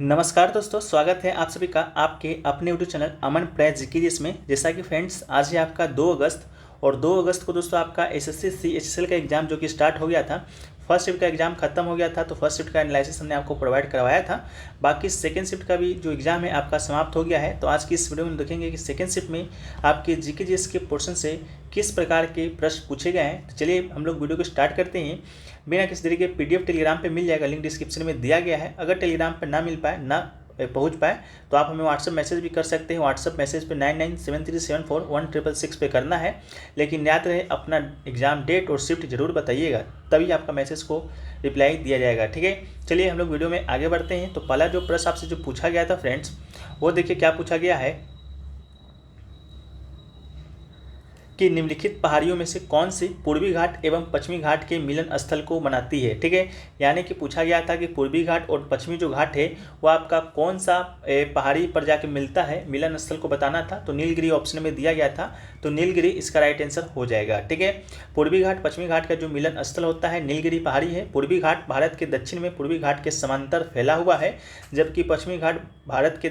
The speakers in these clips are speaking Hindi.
नमस्कार दोस्तों, स्वागत है आप सभी का आपके अपने यूट्यूब चैनल अमन प्रेस जीके में। जैसा कि फ्रेंड्स आज है आपका 2 अगस्त और 2 अगस्त को दोस्तों आपका एसएससी सीएचएसएल का एग्ज़ाम जो कि स्टार्ट हो गया था। फर्स्ट शिफ्ट का एग्ज़ाम खत्म हो गया था, तो फर्स्ट शिफ्ट का एनालिसिस हमने आपको प्रोवाइड करवाया था। बाकी सेकंड शिफ्ट का भी जो एग्ज़ाम है आपका समाप्त हो गया है। तो आज की इस वीडियो में देखेंगे कि सेकंड शिफ्ट में आपके जीके जीएस के पोर्शन से किस प्रकार के प्रश्न पूछे गए हैं। तो चलिए हम लोग वीडियो को स्टार्ट करते हैं। बिना किसी तरीके पीडीएफ टेलीग्राम पे मिल जाएगा, लिंक डिस्क्रिप्शन में दिया गया है। अगर टेलीग्राम पर ना मिल पाए, ना पहुंच पाए तो आप हमें व्हाट्सअप मैसेज भी कर सकते हैं। व्हाट्सअप मैसेज पे 9973741666 पे करना है। लेकिन याद रहे अपना एग्ज़ाम डेट और शिफ्ट जरूर बताइएगा, तभी आपका मैसेज को रिप्लाई दिया जाएगा। ठीक है, चलिए हम लोग वीडियो में आगे बढ़ते हैं। तो पहला जो प्रश्न आपसे जो पूछा गया था फ्रेंड्स, वो देखिए क्या पूछा गया है कि निम्नलिखित पहाड़ियों में से कौन सी पूर्वी घाट एवं पश्चिमी घाट के मिलन स्थल को बनाती है। ठीक है, यानी कि पूछा गया था कि पूर्वी घाट और पश्चिमी जो घाट है वो आपका कौन सा पहाड़ी पर जाके मिलता है, मिलन स्थल को बताना था। तो नीलगिरी ऑप्शन में दिया गया था, तो नीलगिरी इसका राइट आंसर हो जाएगा। ठीक है, पूर्वी घाट पश्चिमी घाट का जो मिलन स्थल होता है नीलगिरी पहाड़ी है। पूर्वी घाट भारत के दक्षिण में पूर्वी घाट के समांतर फैला हुआ है, जबकि पश्चिमी घाट भारत के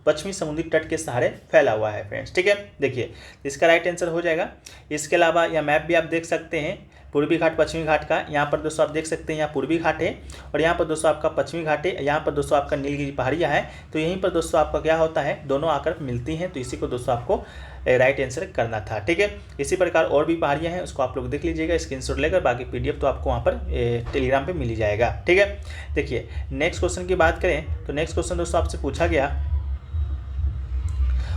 पश्चिमी समुद्री तट के सहारे फैला हुआ है फ्रेंड्स। ठीक है, देखिए इसका राइट आंसर हो जाएगा। इसके अलावा यह मैप भी आप देख सकते हैं पूर्वी घाट पश्चिमी घाट का। यहाँ पर दोस्तों आप देख सकते हैं यहाँ पूर्वी घाट है और यहाँ पर दोस्तों आपका पश्चिमी घाट है। यहाँ पर दोस्तों आपका नीलगिरी पहाड़ियाँ है। तो यहीं पर दोस्तों आपका क्या होता है, दोनों आकर मिलती हैं। तो इसी को दोस्तों आपको राइट आंसर करना था। ठीक है, इसी प्रकार और भी पहाड़ियाँ हैं, उसको आप लोग देख लीजिएगा स्क्रीनशॉट लेकर। बाकी पीडीएफ तो आपको वहाँ पर टेलीग्राम पे मिल ही जाएगा। ठीक है, देखिए नेक्स्ट क्वेश्चन की बात करें तो नेक्स्ट क्वेश्चन दोस्तों आपसे पूछा गया,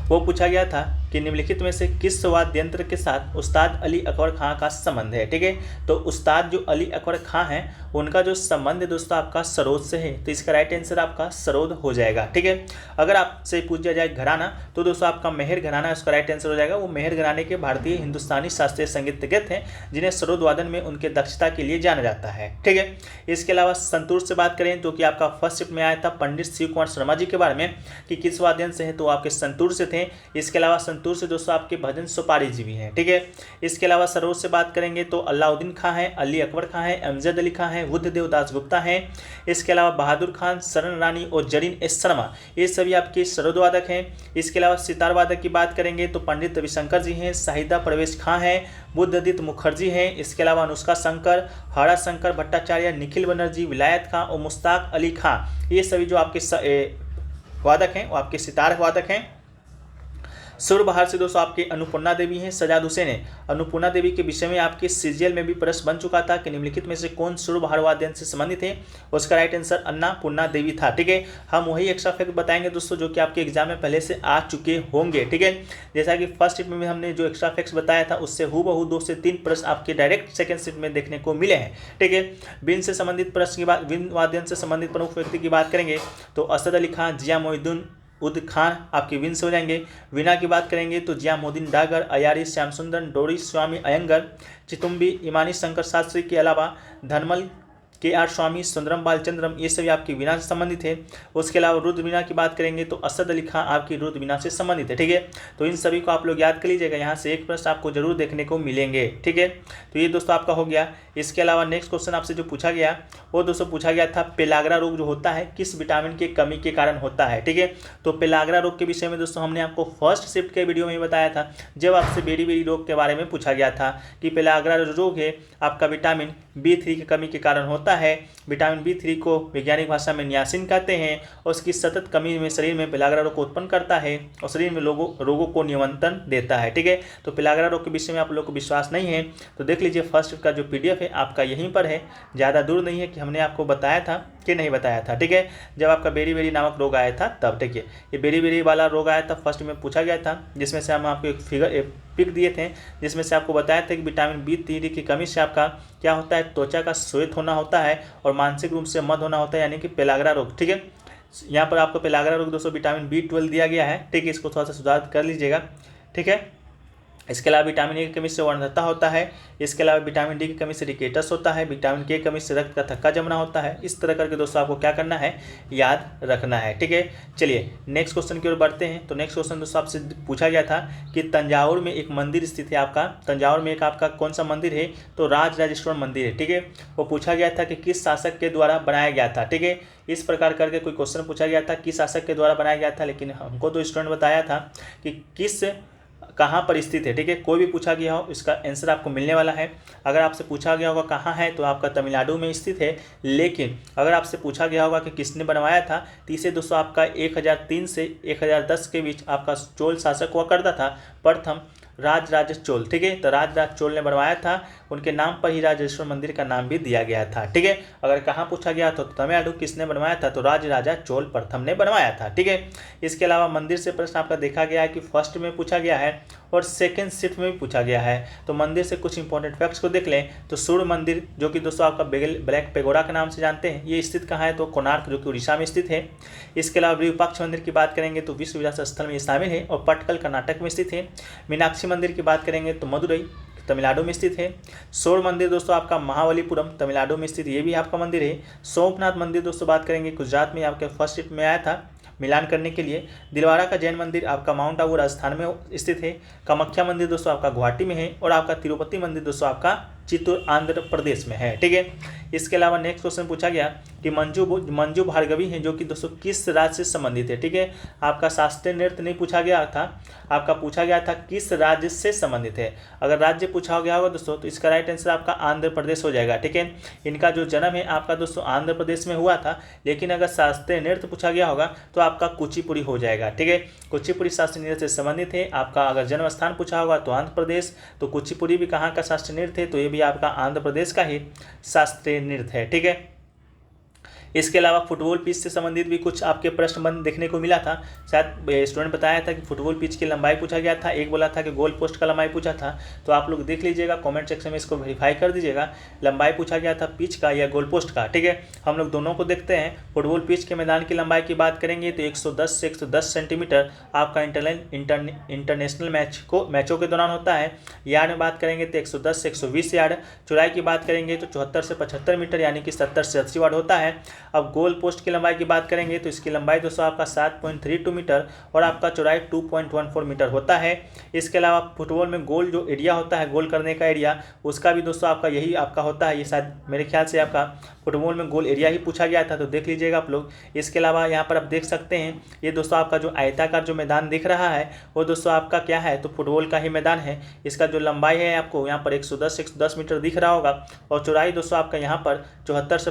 वो पूछा गया था कि निम्नलिखित में से किस वाद्य यंत्र के साथ उस्ताद अली अकबर खां का संबंध है। ठीक है, तो उस्ताद जो अली अकबर खां हैं उनका जो संबंध है दोस्तों आपका सरोद से है। तो इसका राइट आंसर आपका सरोद हो जाएगा। ठीक है, अगर आपसे पूछ जाए घराना तो दोस्तों आपका मेहर घराना उसका राइट आंसर हो जाएगा। वो मेहर घराने के भारतीय हिंदुस्तानी शास्त्रीय संगीतज्ञ हैं, जिन्हें सरोद वादन में उनके दक्षता के लिए जाना जाता है। ठीक है, इसके अलावा संतूर से बात करें तो कि आपका फर्स्ट शिफ्ट में आया था पंडित शिव कुमार शर्मा जी के बारे में कि किस वाद्य से हैं, तो आपके संतूर से थे। इसके अलावा संतूर से दोस्तों आपके भजन सुपारी जी भी हैं। ठीक है, इसके अलावा सरोज से बात करेंगे तो अलाउद्दीन खां है, अली अकबर खां है, अमजद अली खां है, बुद्धदेव दास गुप्ता हैं। इसके अलावा बहादुर खान, शरण रानी और जरीन एस शर्मा, ये सभी आपके सरोद वादक हैं। इसके अलावा सितार वादक की बात करेंगे तो पंडित रविशंकर जी हैं, शाहिदा परवेश खां हैं, बुद्धदीत मुखर्जी हैं। इसके अलावा अनुष्का शंकर, हरा शंकर भट्टाचार्य, निखिल बनर्जी, विलायत खां और मुश्ताक अली खां, ये सभी जो आपके वादक हैं वो आपके सितार वादक हैं। सुरबहार से दोस्तों आपके अन्नपूर्णा देवी हैं। सजाद हुसैन है। अन्नपूर्णा देवी के विषय में आपके सीजीएल में भी प्रश्न बन चुका था कि निम्नलिखित में से कौन सुरबहार वाद्य से संबंधित है, उसका राइट आंसर अन्नपूर्णा देवी था। ठीक है, हम वही एक्स्ट्रा फैक्ट बताएंगे दोस्तों जो कि आपके एग्जाम में पहले से आ चुके होंगे। ठीक है, जैसा कि फर्स्ट शिफ्ट में हमने जो एक्स्ट्रा फैक्ट्स बताया था उससे हूबहू 2 से 3 प्रश्न आपके डायरेक्ट सेकंड शिफ्ट में देखने को मिले हैं। ठीक है, बीन से संबंधित प्रश्न की बात, बीन वाद्य से संबंधित प्रमुख व्यक्ति की बात करेंगे तो असद अली खां, जिया मोहिउद्दीन उद खान आपके विन से हो जाएंगे। वीणा की बात करेंगे तो जियामुद्दीन डागर, अयारी श्याम सुंदर, डोरी स्वामी अयंगर, चितुम्बी इमानी शंकर शास्त्री के अलावा धनमल के.आर. स्वामी, सुंदरम बालचंद्रम, ये सभी आपकी वीणा से संबंधित है। उसके अलावा रुद्र वीणा की बात करेंगे तो असद अली खां आपकी रुद्र वीणा से संबंधित है। ठीक है, तो इन सभी को आप लोग याद कर लीजिएगा, यहाँ से एक प्रश्न आपको जरूर देखने को मिलेंगे। ठीक है, तो ये दोस्तों आपका हो गया। इसके अलावा नेक्स्ट क्वेश्चन आपसे जो पूछा गया वो दोस्तों पूछा गया था पेलाग्रा रोग जो होता है किस विटामिन की कमी के कारण होता है। ठीक है, तो पेलाग्रा रोग के विषय में दोस्तों हमने आपको फर्स्ट शिफ्ट के वीडियो में बताया था, जब आपसे बेरी रोग के बारे में पूछा गया था कि पेलाग्रा रोग है आपका विटामिन B3 की कमी के कारण होता है। विटामिन B3 को वैज्ञानिक भाषा में नियासिन कहते हैं और उसकी सतत कमी में शरीर में पेलाग्रा रोग को उत्पन्न करता है और शरीर में रोगों को नियंत्रण देता है। ठीक है, तो पेलाग्रा रोग के विषय में आप लोग को विश्वास नहीं है तो देख लीजिए फर्स्ट का जो PDF है आपका यहीं पर है, ज़्यादा दूर नहीं है कि हमने आपको बताया था कि नहीं बताया था। ठीक है, जब आपका बेरी नामक रोग आया था तब। ठीक है, ये बेरी वाला रोग आया था फर्स्ट में पूछा गया था, जिसमें से हम आपको एक पिक दिए थे जिसमें से आपको बताया था कि विटामिन B3 की कमी से आपका क्या होता है, त्वचा का श्वेत होना होता है और मानसिक रूप से मद होना होता है, यानी कि पेलाग्रा रोग। ठीक है, यहाँ पर आपको पेलाग्रा रोग दोस्तों विटामिन B12 दिया गया है। ठीक है, इसको थोड़ा सा सुधार कर लीजिएगा। ठीक है, इसके अलावा विटामिन ए की कमी से वर्णहत्ता होता है। इसके अलावा विटामिन डी की कमी से रिकेटस होता है। विटामिन के की कमी से रक्त का थक्का जमना होता है। इस तरह करके दोस्तों आपको क्या करना है, याद रखना है। ठीक है, चलिए नेक्स्ट क्वेश्चन की ओर बढ़ते हैं। तो नेक्स्ट क्वेश्चन दोस्तों आपसे पूछा गया था कि तंजावुर में एक मंदिर स्थित है आपका, तंजावुर में एक आपका कौन सा मंदिर है, तो राजराजेश्वर मंदिर है। ठीक है, वो पूछा गया था कि किस शासक के द्वारा बनाया गया था। ठीक है, इस प्रकार करके कोई क्वेश्चन पूछा गया था किस शासक के द्वारा बनाया गया था, लेकिन हमको तो स्टूडेंट बताया था कि किस कहाँ पर स्थित है। ठीक है, कोई भी पूछा गया हो इसका आंसर आपको मिलने वाला है। अगर आपसे पूछा गया होगा कहाँ है, तो आपका तमिलनाडु में स्थित है। लेकिन अगर आपसे पूछा गया होगा कि किसने बनवाया था, तो इसे दोस्तों आपका 1003 से 1010 के बीच आपका चोल शासक हुआ करता था, प्रथम राजराज चोल। ठीक है, तो राजराज चोल ने बनवाया था, उनके नाम पर ही राजेश्वर मंदिर का नाम भी दिया गया था। ठीक है, अगर कहाँ पूछा गया तो तमिलनाडु किसने बनवाया था, तो राजराजा चोल प्रथम ने बनवाया था। ठीक है, इसके अलावा मंदिर से प्रश्न आपका देखा गया है कि फर्स्ट में पूछा गया है और सेकंड शिफ्ट में भी पूछा गया है। तो मंदिर से कुछ इंपॉर्टेंट फैक्ट्स को देख लें। तो सूर्य मंदिर जो कि दोस्तों आपका ब्लैक पेगोडा के नाम से जानते हैं, ये स्थित कहाँ है, तो कोणार्क जो कि उड़ीसा में स्थित है। इसके अलावा विरूपाक्ष मंदिर की बात करेंगे तो विश्व विरासत स्थल में ये शामिल है और पटकल कर्नाटक में स्थित है। मीनाक्षी मंदिर की बात करेंगे तो मदुरई तमिलनाडु में स्थित है। सौर मंदिर दोस्तों आपका महाबलीपुरम तमिलनाडु में स्थित, ये भी आपका मंदिर है। सोमनाथ मंदिर दोस्तों बात करेंगे गुजरात में आपके फर्स्ट शिफ्ट में आया था मिलान करने के लिए। दिलवाड़ा का जैन मंदिर आपका माउंट आबू राजस्थान में स्थित है। कामाख्या मंदिर दोस्तों आपका गुवाहाटी में है और आपका तिरुपति मंदिर दोस्तों आपका चित्तूर आंध्र प्रदेश में है। ठीक है, इसके अलावा नेक्स्ट क्वेश्चन पूछा गया कि मंजू भार्गवी हैं जो कि दोस्तों किस राज्य से संबंधित है। ठीक है, आपका शास्त्रीय नृत्य नहीं पूछा गया था, आपका पूछा गया था किस राज्य से संबंधित है। अगर राज्य पूछा गया होगा दोस्तों तो इसका राइट आंसर आपका आंध्र प्रदेश हो जाएगा। ठीक है, इनका जो जन्म है आपका दोस्तों आंध्र प्रदेश में हुआ था, लेकिन अगर शास्त्रीय नृत्य पूछा गया होगा तो आपका कुचिपुड़ी हो जाएगा। ठीक है, कुचिपुड़ी शास्त्रीय नृत्य से संबंधित है। आपका अगर जन्म स्थान पूछा होगा तो आंध्र प्रदेश, तो कुचिपुड़ी भी कहाँ का शास्त्रीय नृत्य है, तो ये भी आपका आंध्र प्रदेश का ही शास्त्रीय नृत्य है। ठीक है, इसके अलावा फुटबॉल पिच से संबंधित भी कुछ आपके प्रश्न बन देखने को मिला था। शायद स्टूडेंट बताया था कि फुटबॉल पिच की लंबाई पूछा गया था, एक बोला था कि गोल पोस्ट का लंबाई पूछा था। तो आप लोग देख लीजिएगा, कमेंट सेक्शन में इसको वेरीफाई कर दीजिएगा, लंबाई पूछा गया था पिच का या गोल पोस्ट का। ठीक है, हम लोग दोनों को देखते हैं। फुटबॉल पिच के मैदान की लंबाई की बात करेंगे तो 110 से 110 सेंटीमीटर आपका इंटरनेशनल मैचों के दौरान होता है। यार्ड में बात करेंगे तो 110 से 120 यार्ड। चौड़ाई की बात करेंगे तो 74 से 75 मीटर यानी कि 70 से 80 यार्ड होता है। अब गोल पोस्ट की लंबाई की बात करेंगे तो इसकी लंबाई दोस्तों आपका 7.32 मीटर और आपका चौड़ाई 2.14 मीटर होता है। इसके अलावा फुटबॉल में गोल जो एरिया होता है, गोल करने का एरिया, उसका भी दोस्तों आपका यही आपका होता है। ये शायद मेरे ख्याल से आपका फुटबॉल में गोल एरिया ही पूछा गया था, तो देख लीजिएगा आप लोग। इसके अलावा यहाँ पर आप देख सकते हैं, ये दोस्तों आपका जो आयताकार जो मैदान दिख रहा है वो दोस्तों आपका क्या है, तो फुटबॉल का ही मैदान है। इसका जो लंबाई है आपको यहाँ पर 110 मीटर दिख रहा होगा और चौड़ाई दोस्तों आपका यहाँ पर 74 से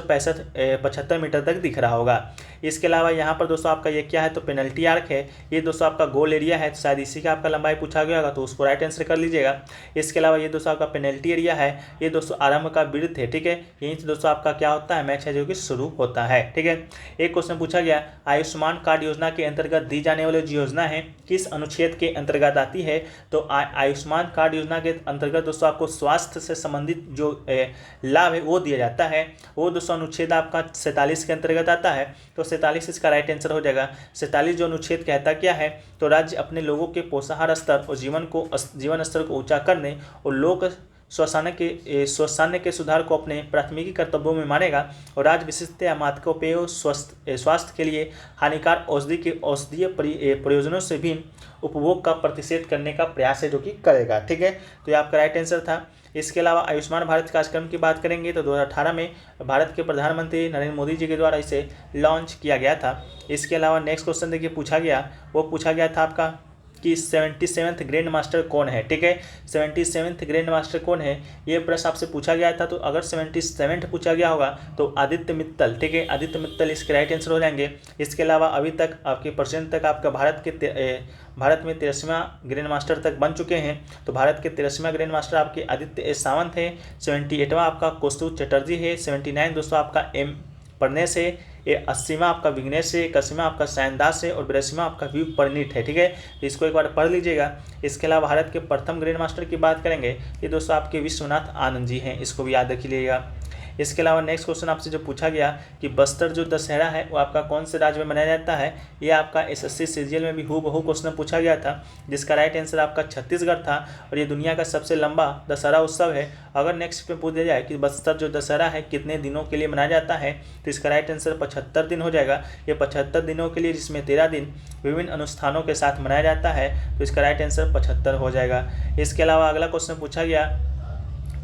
75 मीटर तक दिख रहा होगा। इसके अलावा यहाँ पर दोस्तों आपका ये क्या है, तो पेनल्टी आर्क है। ये दोस्तों आपका गोल एरिया है, तो शायद इसी का आपका लंबाई पूछा गया होगा, तो उसको राइट आंसर कर लीजिएगा। इसके अलावा ये दोस्तों आपका पेनल्टी एरिया है, ये दोस्तों आरंभ का वृत्त है। ठीक है, यहीं से दोस्तों आपका क्या होता है, मैच है जो कि शुरू होता है। ठीक है, एक क्वेश्चन पूछा गया, आयुष्मान कार्ड योजना के अंतर्गत दी जाने वाली जो योजना है किस अनुच्छेद के अंतर्गत आती है, तो आयुष्मान कार्ड योजना के अंतर्गत दोस्तों आपको स्वास्थ्य से संबंधित जो लाभ है वो दिया जाता है। वो दोस्तों अनुच्छेद आपका 47 के अंतर्गत आता है, तो 47 इसका राइट आंसर हो जाएगा। 47 जो अनुच्छेद कहता क्या है, तो राज्य अपने लोगों के पोषाहार स्तर और जीवन स्तर को ऊंचा करने और लोक स्वास्थ्य के सुधार को अपने प्राथमिकी कर्तव्यों में मानेगा और राज्य विशिष्टतया मातकोपेय स्वास्थ्य के लिए हानिकारक औषधीय प्रयोजनों से भी उपभोग का प्रतिषेध करने का प्रयास है जो कि करेगा। ठीक है, तो ये आपका राइट आंसर था। इसके अलावा आयुष्मान भारत कार्यक्रम की बात करेंगे तो 2018 में भारत के प्रधानमंत्री नरेंद्र मोदी जी के द्वारा इसे लॉन्च किया गया था। इसके अलावा नेक्स्ट क्वेश्चन देखिए पूछा गया था आपका कि 77th ग्रैंड मास्टर कौन है। ठीक है, 77th ग्रैंड मास्टर कौन है, ये प्रश्न आपसे पूछा गया था। तो अगर 77 पूछा गया होगा तो आदित्य मित्तल। ठीक है, आदित्य मित्तल इसके राइट आंसर हो जाएंगे। इसके अलावा अभी तक आपके परसेंट तक आपका भारत में 13वां ग्रैंड मास्टर तक बन चुके हैं। तो भारत के 13वां ग्रैंड मास्टर आपके आदित्य एस सावंत है। 78वां आपका कौस्तुभ चटर्जी है। 79 दोस्तों आपका एम परनेस है। ये 80वां आपका विघ्नेश है। 81वां आपका सायन दास है और 82वां आपका व्यू परिणीत है। ठीक है, इसको एक बार पढ़ लीजिएगा। इसके अलावा भारत के प्रथम ग्रैंड मास्टर की बात करेंगे, ये दोस्तों आपके विश्वनाथ आनंद जी हैं, इसको भी याद रख लीजिएगा। इसके अलावा नेक्स्ट क्वेश्चन आपसे जो पूछा गया कि बस्तर जो दशहरा है वो आपका कौन से राज्य में मनाया जाता है, ये आपका SSC सीजीएल में भी हूबहू क्वेश्चन पूछा गया था, जिसका राइट आंसर आपका छत्तीसगढ़ था और ये दुनिया का सबसे लंबा दशहरा उत्सव है। अगर नेक्स्ट में पूछ दिया जाए कि बस्तर जो दशहरा है कितने दिनों के लिए मनाया जाता है, तो इसका राइट आंसर 75 दिन हो जाएगा। ये 75 दिनों के लिए, जिसमें 13 दिन विभिन्न अनुष्ठानों के साथ मनाया जाता है, तो इसका राइट आंसर 75 हो जाएगा। इसके अलावा अगला क्वेश्चन पूछा गया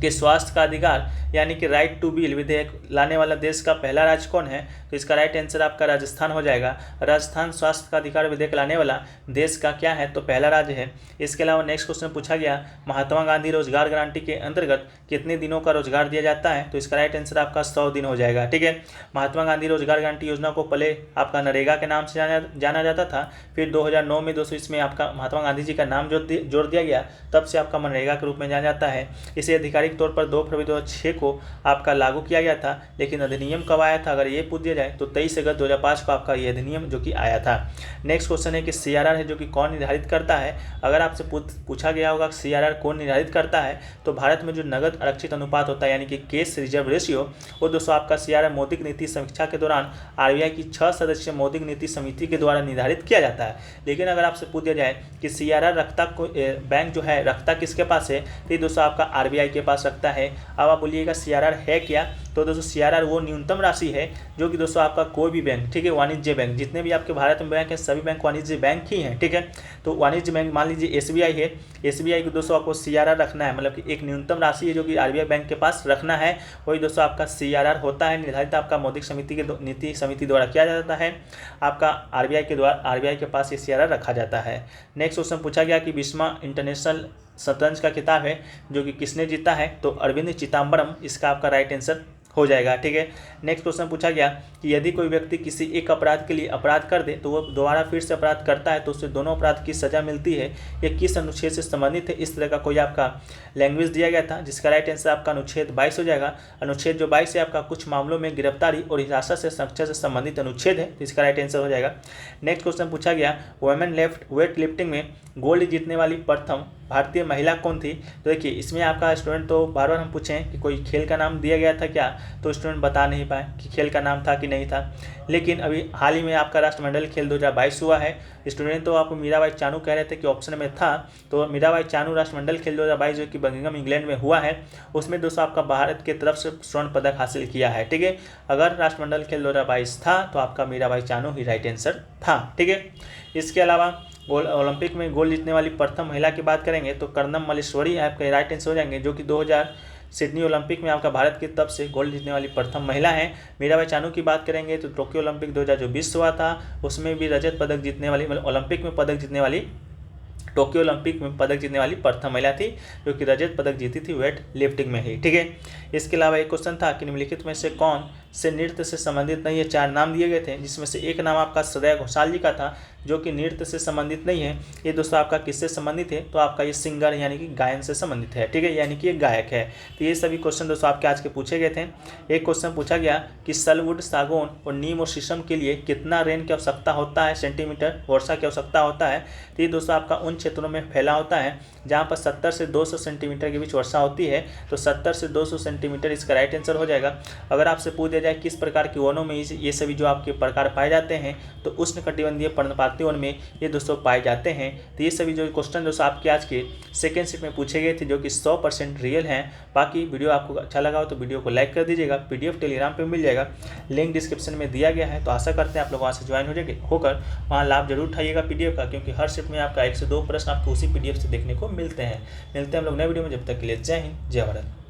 कि स्वास्थ्य का अधिकार यानी कि राइट टू बिल विधेयक लाने वाला देश का पहला राज्य कौन है, तो इसका राइट आंसर आपका राजस्थान हो जाएगा। राजस्थान स्वास्थ्य का अधिकार विधेयक लाने वाला देश का क्या है, तो पहला राज्य है। इसके अलावा नेक्स्ट क्वेश्चन पूछा गया महात्मा गांधी रोजगार गारंटी के अंतर्गत कितने दिनों का रोजगार दिया जाता है, तो इसका राइट आंसर आपका 100 दिन हो जाएगा। ठीक है, महात्मा गांधी रोजगार गारंटी योजना को पहले आपका नरेगा के नाम से जाना जाता था, फिर 2009 में दोस्तों इसमें आपका महात्मा गांधी जी का नाम जोड़ दिया गया, तब से आपका मनरेगा के रूप में जाना जाता है। इसे आधिकारिक तौर पर 2 फरवरी 2006 को आपका लागू किया गया था, लेकिन अधिनियम कब आया था अगर ये पूछ दिया जाए तो 23 अगस्त 2005 को आपका ये अधिनियम जो कि आया था। नेक्स्ट क्वेश्चन है कि CRR है जो कि कौन निर्धारित करता है। अगर आपसे पूछा गया होगा CRR कौन निर्धारित करता है, तो भारत में जो नगद आरक्षित अनुपात होता है यानी कि कैश रिजर्व रेशियो, वो दोस्तों आपका CRR मौद्रिक नीति समीक्षा के दौरान RBI की 6 सदस्यीय मौद्रिक नीति समिति के द्वारा निर्धारित किया जाता है। लेकिन अगर आपसे पूछ दिया जाए कि CRR रखता बैंक जो है रखता किसके पास है, तो ये दोस्तों आपका RBI के पास रखता है। अब आप बोलिएगा CRR है क्या, तो दोस्तों CRR वो न्यूनतम राशि है जो कि दोस्तों आपका कोई भी बैंक, ठीक है, वाणिज्य बैंक, जितने भी आपके भारत में बैंक हैं सभी बैंक वाणिज्य बैंक ही हैं। ठीक है, तो वाणिज्य बैंक मान लीजिए SBI है, SBI को दोस्तों आपको CRR रखना है, मतलब कि एक न्यूनतम राशि है जो कि RBI बैंक के पास रखना है, वही दोस्तों आपका CRR होता है। निर्धारित आपका मौद्रिक समिति के नीति समिति द्वारा किया जाता है, आपका RBI के पास ये CRR रखा जाता है। नेक्स्ट क्वेश्चन पूछा गया कि बिस्मा इंटरनेशनल शतरंज का खिताब है जो कि किसने जीता है, तो अरविंद चिदम्बरम इसका आपका राइट आंसर हो जाएगा। ठीक है, नेक्स्ट क्वेश्चन पूछा गया कि यदि कोई व्यक्ति किसी एक अपराध के लिए अपराध कर दे तो वो दोबारा फिर से अपराध करता है तो उसे दोनों अपराध की सज़ा मिलती है, ये किस अनुच्छेद से संबंधित है। इस तरह का कोई आपका लैंग्वेज दिया गया था, जिसका राइट आंसर आपका अनुच्छेद 22 हो जाएगा। अनुच्छेद जो 22 है आपका कुछ मामलों में गिरफ्तारी और हिरासत से संरक्षण से संबंधित अनुच्छेद है, तो इसका राइट आंसर हो जाएगा। नेक्स्ट क्वेश्चन पूछा गया वुमेन वेट लिफ्टिंग में गोल्ड जीतने वाली प्रथम भारतीय महिला कौन थी। तो देखिए इसमें आपका स्टूडेंट तो बार बार हम पूछें कि कोई खेल का नाम दिया गया था क्या, तो स्टूडेंट बता नहीं पाए कि खेल का नाम था कि नहीं था। लेकिन अभी हाल ही में आपका राष्ट्रमंडल खेल 2022 हुआ है। स्टूडेंट तो आपको मीराबाई चानू कह रहे थे कि ऑप्शन में था, तो मीराबाई चानू राष्ट्रमंडल खेल 2022 जो कि बर्मिंघम इंग्लैंड में हुआ है, उसमें दोस्तों आपका भारत की तरफ से स्वर्ण पदक हासिल किया है। ठीक है, अगर राष्ट्रमंडल खेल 2022 था तो आपका मीराबाई चानू ही राइट आंसर था। ठीक है, इसके अलावा ओलंपिक में गोल्ड जीतने वाली प्रथम महिला की बात करेंगे तो कर्णम मल्लेश्वरी आपके राइट आंसर हो जाएंगे, जो कि 2000 सिडनी ओलंपिक में आपका भारत की तरफ से गोल्ड जीतने वाली प्रथम महिला है। मीराबाई चानू की बात करेंगे तो टोक्यो ओलंपिक 2020 हुआ था, उसमें भी रजत पदक जीतने वाली, मतलब ओलंपिक में पदक जीतने वाली, टोक्यो ओलंपिक में पदक जीतने वाली प्रथम महिला थी, जो कि रजत पदक जीती थी वेट लिफ्टिंग में ही। ठीक है, इसके अलावा एक क्वेश्चन था कि निम्नलिखित में से कौन से नृत्य से संबंधित नहीं है। 4 नाम दिए गए थे, जिसमें से एक नाम आपका श्रेया घोषाल जी का था, जो कि नृत्य से संबंधित नहीं है। ये दोस्तों आपका किससे संबंधित है, तो आपका ये सिंगर यानी कि गायन से संबंधित है। ठीक है, यानी कि ये गायक है। तो ये सभी क्वेश्चन दोस्तों आपके आज के पूछे गए थे। एक क्वेश्चन पूछा गया कि सलवुड, सागौन और नीम और शीशम के लिए कितना रेन की आवश्यकता होता है, सेंटीमीटर वर्षा की आवश्यकता होता है। तो ये दोस्तों आपका उन क्षेत्रों में फैला होता है जहाँ पर 70 से 200 सेंटीमीटर के बीच वर्षा होती है, तो 70 से 200 सेंटीमीटर इसका राइट आंसर हो जाएगा। अगर आपसे पूछ दिया जाए किस प्रकार के वनों में ये सभी जो आपके प्रकार पाए जाते हैं, तो उष्णकटिबंधीय पर्णपाती वन में ये दोस्तों पाए जाते हैं। तो ये सभी जो क्वेश्चन दोस्तों आपके आज के सेकेंड शिफ्ट में पूछे गए थे, जो कि 100% रियल हैं। बाकी वीडियो आपको अच्छा लगा हो तो वीडियो को लाइक कर दीजिएगा। PDF टेलीग्राम पे मिल जाएगा, लिंक डिस्क्रिप्शन में दिया गया है। तो आशा करते हैं आप लोग वहाँ से ज्वाइन होकर वहाँ लाभ जरूर उठाइएगा PDF का, क्योंकि हर शिफ्ट में आपका 1 से 2 प्रश्न आपको उसी PDF से देखने को मिलते हैं। हम लोग नए वीडियो में, जब तक के लिए जय हिंद, जय भारत।